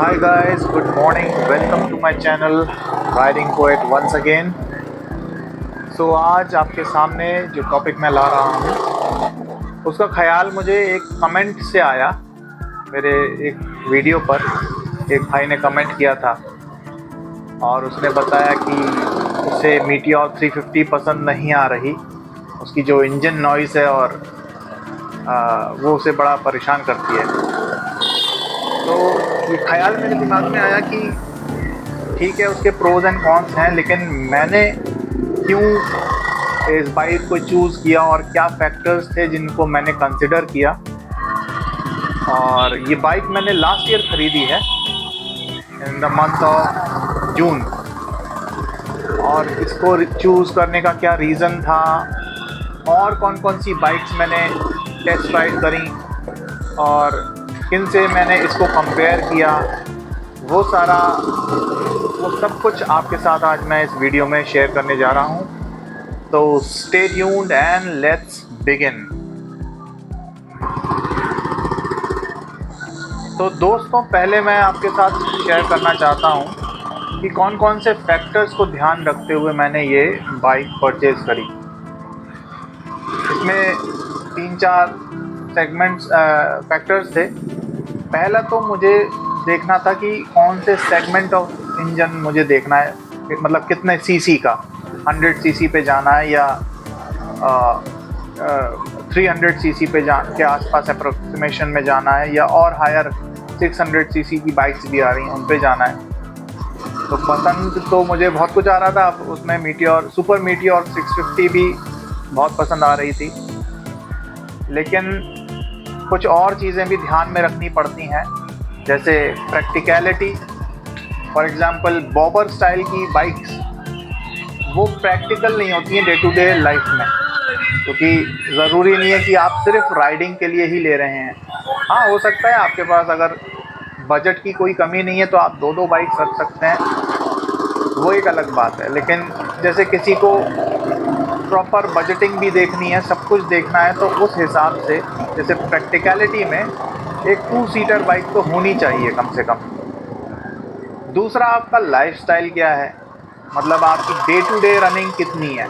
Hi guys, good morning. Welcome to my channel Riding Poet once again. आज आपके सामने जो टॉपिक मैं ला रहा हूँ उसका ख्याल मुझे एक कमेंट से आया। मेरे एक वीडियो पर एक भाई ने कमेंट किया था और उसने बताया कि उसे मीटियोर 350 पसंद नहीं आ रही। उसकी जो इंजन नॉइज़ है और वो उसे बड़ा परेशान करती है। तो ये ख्याल मेरे दिमाग में आया कि ठीक है, उसके प्रोज एंड कॉन्स हैं, लेकिन मैंने क्यों इस बाइक को चूज़ किया और क्या फैक्टर्स थे जिनको मैंने कंसिडर किया। और ये बाइक मैंने लास्ट ईयर ख़रीदी है in the month of June. और इसको चूज़ करने का क्या रीज़न था और कौन कौन सी बाइक्स मैंने टेस्ट राइड करी और किन से मैंने इसको कंपेयर किया, वो सब कुछ आपके साथ आज मैं इस वीडियो में शेयर करने जा रहा हूँ। तो stay tuned and let's begin. तो दोस्तों, पहले मैं आपके साथ शेयर करना चाहता हूँ कि कौन कौन से फैक्टर्स को ध्यान रखते हुए मैंने ये बाइक परचेज़ करी। इसमें 3-4 सेगमेंट्स फैक्टर्स थे। पहला तो मुझे देखना था कि कौन से सेगमेंट ऑफ इंजन मुझे देखना है, मतलब कितने सीसी का, 100 सीसी पे जाना है या 300 सीसी पे के आसपास अप्रोक्सीमेशन में जाना है, या और हायर 600 सीसी की बाइक्स भी आ रही हैं उन पे जाना है। तो पसंद तो मुझे बहुत कुछ आ रहा था। उसमें मीटियोर, सुपर मीटियोर 650 भी बहुत पसंद आ रही थी, लेकिन कुछ और चीज़ें भी ध्यान में रखनी पड़ती हैं, जैसे practicality. For example bobber style की बाइक्स वो प्रैक्टिकल नहीं होती हैं डे टू डे लाइफ में, क्योंकि ज़रूरी नहीं है कि आप सिर्फ राइडिंग के लिए ही ले रहे हैं। हाँ, हो सकता है आपके पास अगर बजट की कोई कमी नहीं है तो आप 2-2 बाइक्स रख सकते हैं, वो एक अलग बात है। लेकिन जैसे किसी को प्रॉपर बजटिंग भी देखनी है, सब कुछ देखना है, तो उस हिसाब से जैसे प्रैक्टिकलिटी में एक 2 सीटर बाइक तो होनी चाहिए कम से कम। दूसरा, आपका लाइफस्टाइल क्या है, मतलब आपकी डे टू डे रनिंग कितनी है।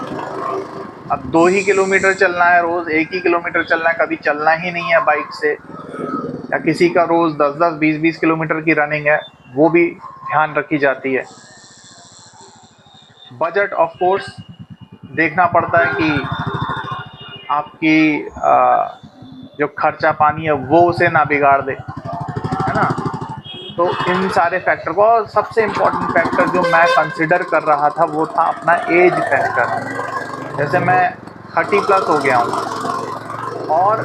अब 2 ही किलोमीटर चलना है रोज़, 1 ही किलोमीटर चलना है, कभी चलना ही नहीं है बाइक से, या किसी का रोज़ 10-10, 20-20 किलोमीटर की रनिंग है, वो भी ध्यान रखी जाती है। बजट ऑफ कोर्स देखना पड़ता है कि आपकी जो खर्चा पानी है वो उसे ना बिगाड़ दे, है ना। तो इन सारे फैक्टर को, और सबसे इम्पोर्टेंट फैक्टर जो मैं कंसिडर कर रहा था वो था अपना एज फैक्टर। जैसे मैं 30+ हो गया हूँ, और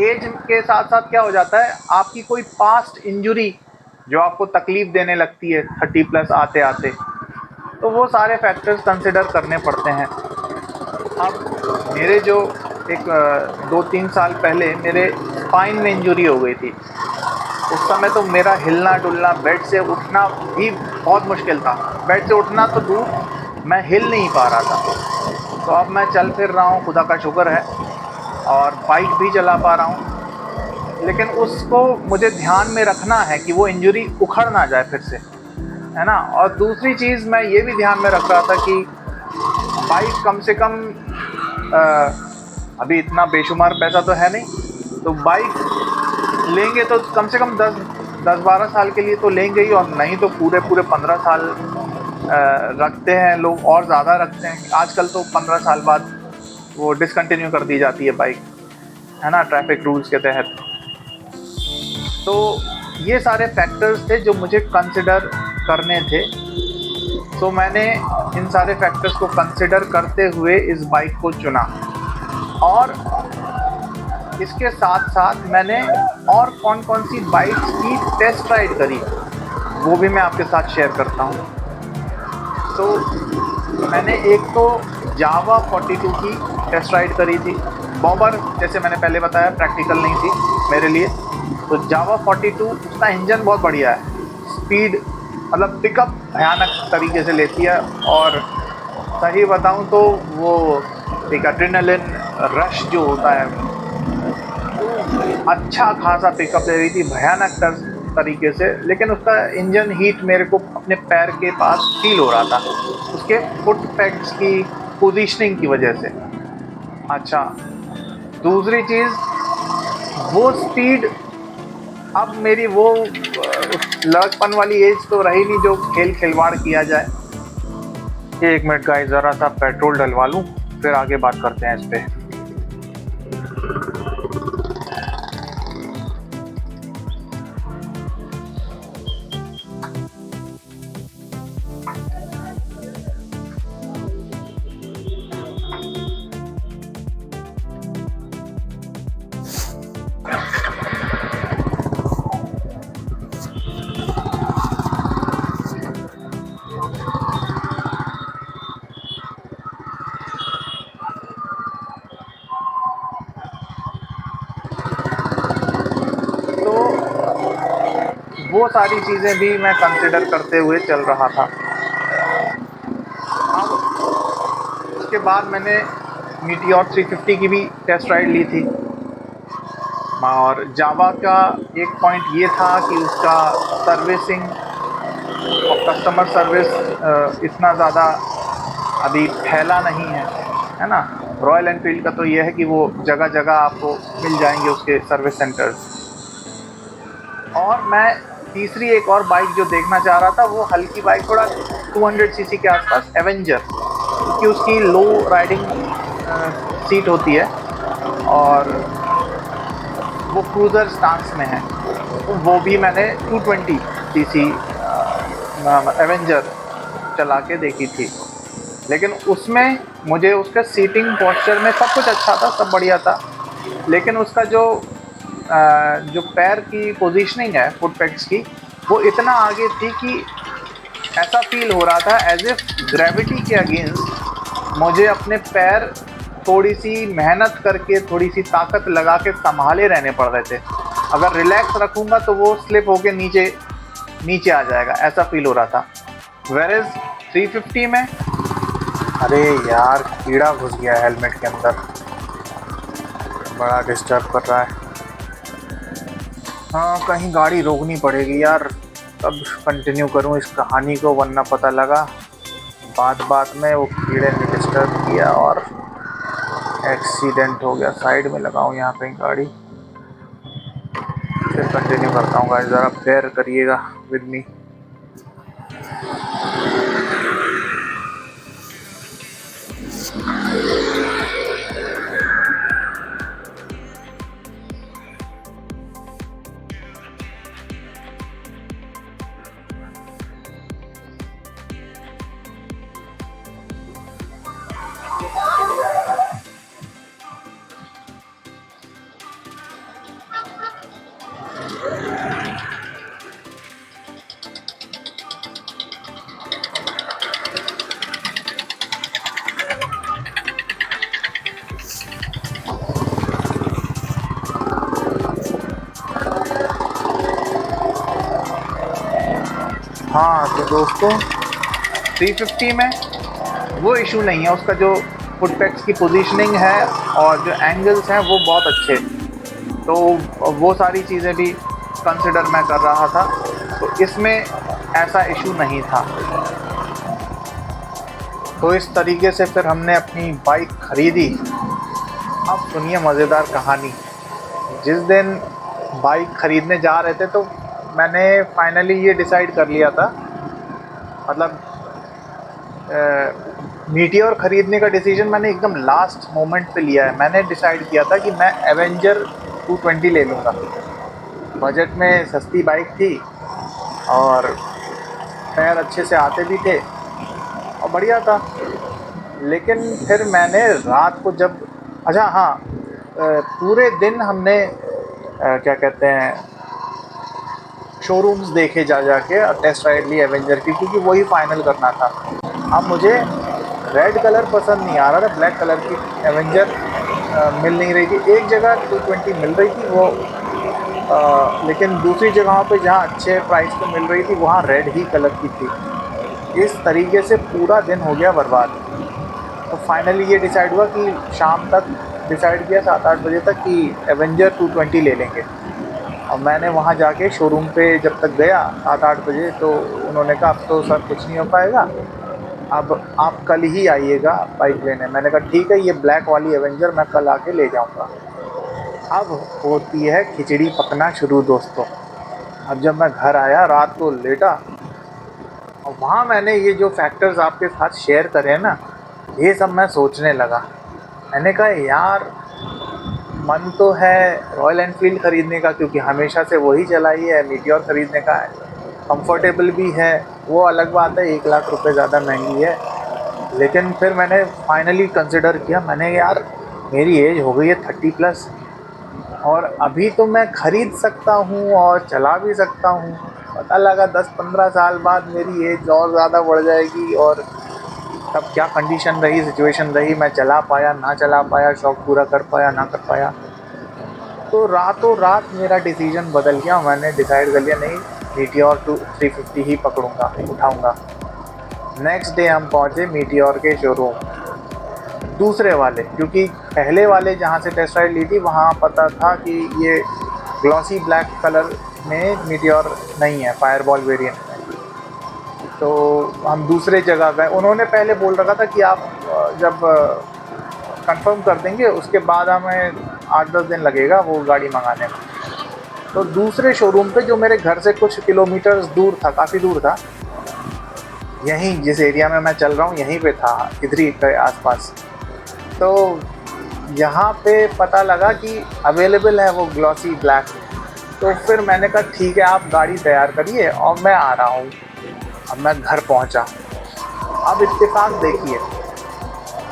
एज के साथ साथ क्या हो जाता है, आपकी कोई पास्ट इंजरी जो आपको तकलीफ़ देने लगती है 30+ आते आते, तो वो सारे फैक्टर्स कंसिडर करने पड़ते हैं। अब मेरे जो एक 2-3 साल पहले मेरे स्पाइन में इंजरी हो गई थी। उस समय तो मेरा हिलना डुलना, बेड से उठना भी बहुत मुश्किल था। बेड से उठना तो दूर, मैं हिल नहीं पा रहा था। तो अब मैं चल फिर रहा हूँ, खुदा का शुक्र है, और बाइक भी चला पा रहा हूँ। लेकिन उसको मुझे ध्यान में रखना है कि वो इंजरी उखड़ ना जाए फिर से, है ना। और दूसरी चीज़ मैं ये भी ध्यान में रख रहा था कि बाइक कम से कम अभी इतना बेशुमार पैसा तो है नहीं, तो बाइक लेंगे तो कम से कम 10-12 साल के लिए तो लेंगे ही, और नहीं तो पूरे 15 साल रखते हैं लोग, और ज़्यादा रखते हैं। आजकल तो 15 साल बाद वो डिसकंटिन्यू कर दी जाती है बाइक, है ना, ट्रैफिक रूल्स के तहत। तो ये सारे फैक्टर्स थे जो मुझे कंसिडर करने थे। तो मैंने इन सारे फैक्टर्स को कंसिडर करते हुए इस बाइक को चुना, और इसके साथ साथ मैंने और कौन कौन सी बाइक्स की टेस्ट राइड करी वो भी मैं आपके साथ शेयर करता हूँ। तो मैंने एक तो जावा 42 की टेस्ट राइड करी थी। बॉबर, जैसे मैंने पहले बताया, प्रैक्टिकल नहीं थी मेरे लिए। तो जावा 42, उसका इंजन बहुत बढ़िया है, स्पीड मतलब पिकअप भयानक तरीके से लेती है, और सही बताऊं तो वो एक एड्रेनालिन रश जो होता है, अच्छा खासा पिकअप दे रही थी, भयानक तरीके से, लेकिन उसका इंजन हीट मेरे को अपने पैर के पास फील हो रहा था, उसके फुट पेग्स की पोजीशनिंग की वजह से। अच्छा, दूसरी चीज़, वो स्पीड, अब मेरी वो लड़कपन वाली एज तो रही नहीं जो खेल खिलवाड़ किया जाए। 1 मिनट गाइस, ज़रा सा पेट्रोल डलवा लूँ, फिर आगे बात करते हैं इस पे। वो सारी चीज़ें भी मैं कंसिडर करते हुए चल रहा था। अब उसके बाद मैंने मीटियोर 350 की भी टेस्ट राइड ली थी, और जावा का एक पॉइंट ये था कि उसका सर्विसिंग और कस्टमर सर्विस इतना ज़्यादा अभी फैला नहीं है ना। रॉयल एनफील्ड का तो ये है कि वो जगह जगह आपको मिल जाएंगे उसके सर्विस सेंटर्स। और मैं तीसरी एक और बाइक जो देखना चाह रहा था, वो हल्की बाइक, थोड़ा 200 सीसी के आसपास, एवेंजर, क्योंकि उसकी लो राइडिंग सीट होती है और वो क्रूज़र स्टांस में है। तो वो भी मैंने 220 सीसी एवेंजर चला के देखी थी, लेकिन उसमें मुझे उसका सीटिंग पोस्चर में सब कुछ अच्छा था, सब बढ़िया था, लेकिन उसका जो पैर की पोजीशनिंग है फुट पेग्स की, वो इतना आगे थी कि ऐसा फील हो रहा था एज इफ ग्रेविटी के अगेंस्ट मुझे अपने पैर थोड़ी सी मेहनत करके, थोड़ी सी ताकत लगा के संभाले रहने पड़ रहे थे। अगर रिलैक्स रखूँगा तो वो स्लिप होके नीचे आ जाएगा, ऐसा फील हो रहा था। वेरेज 350 में, अरे यार, कीड़ा घुस गया हेलमेट के अंदर, बड़ा डिस्टर्ब कर रहा है। हाँ, कहीं गाड़ी रोकनी पड़ेगी यार, तब कंटिन्यू करूँ इस कहानी को, वरना पता लगा बात में वो कीड़े ने डिस्टर्ब किया और एक्सीडेंट हो गया। साइड में लगाऊँ यहाँ कहीं गाड़ी, फिर कंटिन्यू करता हूँ गाइस, ज़रा बेयर करिएगा विद मी। हाँ तो दोस्तों, 350 में वो इशू नहीं है, उसका जो फुट पेग्स की पोजीशनिंग है और जो एंगल्स हैं वो बहुत अच्छे, तो वो सारी चीज़ें भी कंसिडर मैं कर रहा था, तो इसमें ऐसा इशू नहीं था। तो इस तरीके से फिर हमने अपनी बाइक ख़रीदी। अब सुनिए मज़ेदार कहानी। जिस दिन बाइक ख़रीदने जा रहे थे तो मैंने फाइनली ये डिसाइड कर लिया था, मतलब मीटियोर ख़रीदने का डिसीजन मैंने एकदम लास्ट मोमेंट पे लिया है। मैंने डिसाइड किया था कि मैं एवेंजर 220 ले लूँगा। बजट में सस्ती बाइक थी और टायर अच्छे से आते भी थे और बढ़िया था। लेकिन फिर मैंने रात को जब, अच्छा हाँ, पूरे दिन हमने क्या कहते हैं, शोरूम्स देखे जा के और टेस्ट राइड ली एवेंजर की, क्योंकि वही फाइनल करना था। अब मुझे रेड कलर पसंद नहीं आ रहा था, ब्लैक कलर की एवेंजर मिल नहीं रही थी। एक जगह 220 मिल रही थी वो, लेकिन दूसरी जगहों पे जहाँ अच्छे प्राइस पे मिल रही थी वहाँ रेड ही कलर की थी। इस तरीके से पूरा दिन हो गया बर्बाद। तो फाइनली ये डिसाइड हुआ कि शाम तक डिसाइड किया 7-8 बजे तक कि एवेंजर 220 ले लेंगे। और मैंने वहाँ जाके शोरूम पे जब तक गया 7-8 बजे, तो उन्होंने कहा अब तो सर कुछ नहीं हो पाएगा, अब आप कल ही आइएगा बाइक लेने। मैंने कहा ठीक है, ये ब्लैक वाली एवेंजर मैं कल आके ले जाऊँगा। अब होती है खिचड़ी पकना शुरू दोस्तों। अब जब मैं घर आया रात को लेटा, और वहाँ मैंने ये जो फैक्टर्स आपके साथ शेयर करे हैं ना, ये सब मैं सोचने लगा। मैंने कहा यार, मन तो है रॉयल एनफील्ड ख़रीदने का, क्योंकि हमेशा से वही चलाई है, मीटियोर ख़रीदने का है, कंफर्टेबल भी है। वो अलग बात है 1 लाख रुपए ज़्यादा महंगी है। लेकिन फिर मैंने फाइनली कंसिडर किया, मैंने यार मेरी एज हो गई है 30+, और अभी तो मैं ख़रीद सकता हूँ और चला भी सकता हूँ। पता लगा 10-15 साल बाद मेरी एज और ज़्यादा बढ़ जाएगी, और तब क्या कंडीशन रही, सिचुएशन रही, मैं चला पाया ना चला पाया, शौक़ पूरा कर पाया ना कर पाया। तो रातों रात मेरा डिसीजन बदल गया। मैंने डिसाइड कर लिया, नहीं, मीटियोर 350 ही पकड़ूँगा, उठाऊँगा। नेक्स्ट डे हम पहुँचे मीटियोर के शोरूम, दूसरे वाले, क्योंकि पहले वाले जहाँ से टेस्ट राइड ली थी वहाँ पता था कि ये ग्लॉसी ब्लैक कलर में मीटियोर नहीं है, फायरबॉल वेरिएंट में। तो हम दूसरे जगह गए। उन्होंने पहले बोल रखा था कि आप जब कंफर्म कर देंगे उसके बाद हमें 8-10 दिन लगेगा वो गाड़ी मंगाने में। तो दूसरे शोरूम पे, जो मेरे घर से कुछ किलोमीटर्स दूर था, काफ़ी दूर था, यहीं जिस एरिया में मैं चल रहा हूँ यहीं पे था, इधर ही के आसपास। तो यहाँ पे पता लगा कि अवेलेबल है वो ग्लॉसी ब्लैक। तो फिर मैंने कहा ठीक है, आप गाड़ी तैयार करिए और मैं आ रहा हूँ। अब मैं घर पहुँचा। अब इत्तेफाक देखिए,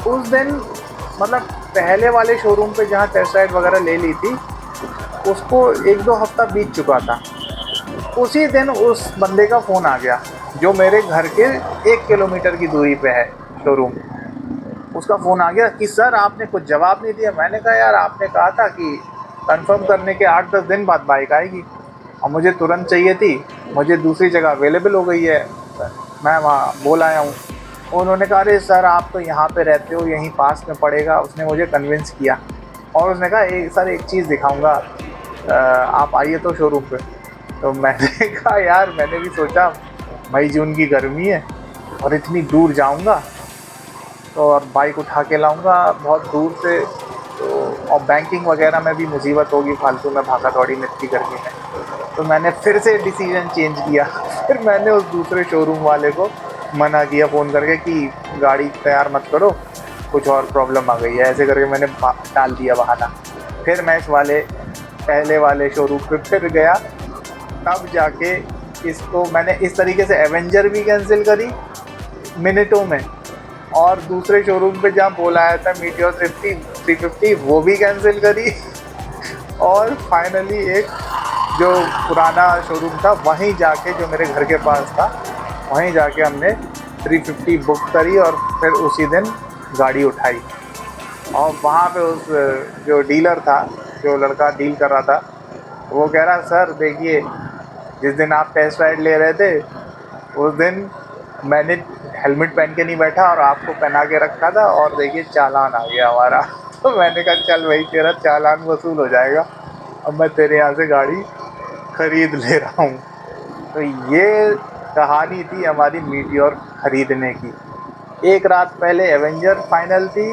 उस दिन मतलब पहले वाले शोरूम पे जहाँ टेस्ट राइड वगैरह ले ली थी, उसको 1-2 हफ्ता बीत चुका था। उसी दिन उस बंदे का फ़ोन आ गया जो मेरे घर के 1 किलोमीटर की दूरी पे है शोरूम। उसका फ़ोन आ गया कि सर आपने कुछ जवाब नहीं दिया। मैंने कहा यार, आपने कहा था कि कंफर्म करने के 8-10 दिन बाद बाइक आएगी, और मुझे तुरंत चाहिए थी, मुझे दूसरी जगह अवेलेबल हो गई है, मैं वहाँ बोल आया हूँ। उन्होंने कहा अरे सर आप तो यहाँ पे रहते हो, यहीं पास में पड़ेगा। उसने मुझे कन्विंस किया, और उसने कहा सर एक चीज़ दिखाऊँगा, आप आइए तो शोरूम पे। तो मैंने कहा यार, मैंने भी सोचा मई जून की गर्मी है और इतनी दूर जाऊँगा तो अब बाइक उठा के लाऊंगा बहुत दूर से, तो और बैंकिंग वगैरह में भी मुसीबत होगी, फालतू में भागा दौड़ी में इतनी गर्मी में। तो मैंने फिर से डिसीजन चेंज किया। फिर मैंने उस दूसरे शोरूम वाले को मना किया फ़ोन करके कि गाड़ी तैयार मत करो, कुछ और प्रॉब्लम आ गई है, ऐसे करके मैंने डाल दिया बहाना। फिर मैं इस वाले पहले वाले शोरूम पे फिर गया, तब जाके इसको मैंने इस तरीके से एवेंजर भी कैंसिल करी मिनटों में, और दूसरे शोरूम पे जहाँ बोला आया था मीटियोर 350 वो भी कैंसिल करी। और फाइनली एक जो पुराना शोरूम था वहीं जाके, जो मेरे घर के पास था, वहीं जाके हमने 350 बुक करी और फिर उसी दिन गाड़ी उठाई। और वहाँ पे उस जो डीलर था, जो लड़का डील कर रहा था, वो कह रहा सर देखिए, जिस दिन आप टेस्ट राइड ले रहे थे उस दिन मैंने हेलमेट पहन के नहीं बैठा और आपको पहना के रखा था, और देखिए चालान आ गया हमारा। तो मैंने कहा चल भाई, तेरा चालान वसूल हो जाएगा, अब मैं तेरे यहाँ से गाड़ी ख़रीद ले रहा हूँ। तो ये कहानी थी हमारी मीटियोर ख़रीदने की। एक रात पहले एवेंजर फाइनल थी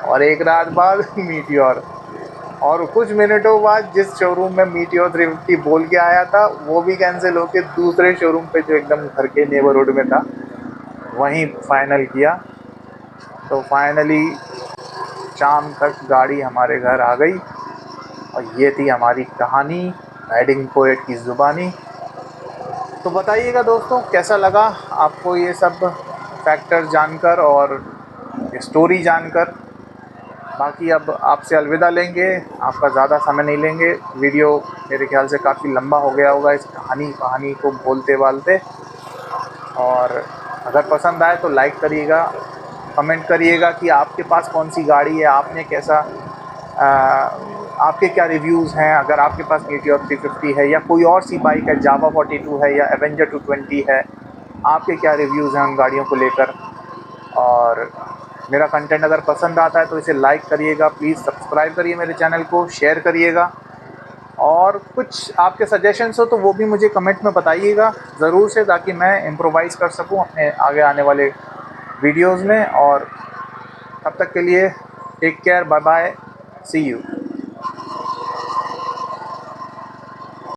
और एक रात बाद मीटियोर, और कुछ मिनटों बाद जिस शोरूम में मीटियोर 350 बोल के आया था वो भी कैंसिल होकर दूसरे शोरूम पे जो एकदम घर के नेबरहुड में था वहीं फाइनल किया। तो फाइनली शाम तक गाड़ी हमारे घर आ गई, और ये थी हमारी कहानी राइडिंग पोएट की ज़ुबानी। तो बताइएगा दोस्तों, कैसा लगा आपको ये सब फैक्टर जानकर और स्टोरी जानकर। बाकी अब आपसे अलविदा लेंगे, आपका ज़्यादा समय नहीं लेंगे। वीडियो मेरे ख्याल से काफ़ी लंबा हो गया होगा इस कहानी को बोलते बालते। और अगर पसंद आए तो लाइक करिएगा, कमेंट करिएगा कि आपके पास कौन सी गाड़ी है, आपने कैसा आपके क्या रिव्यूज़ हैं। अगर आपके पास मीटियोर 350 है या कोई और सी बाइक है, जावा 42 है या एवेंजर 220 है, आपके क्या रिव्यूज़ हैं उन गाड़ियों को लेकर। और मेरा कंटेंट अगर पसंद आता है तो इसे लाइक करिएगा, प्लीज़ सब्सक्राइब करिए मेरे चैनल को, शेयर करिएगा। और कुछ आपके सजेशंस हो तो वो भी मुझे कमेंट में बताइएगा ज़रूर से, ताकि मैं इम्प्रोवाइज़ कर सकूं अपने आगे आने वाले वीडियोस में। और तब तक के लिए take care, bye bye, see you.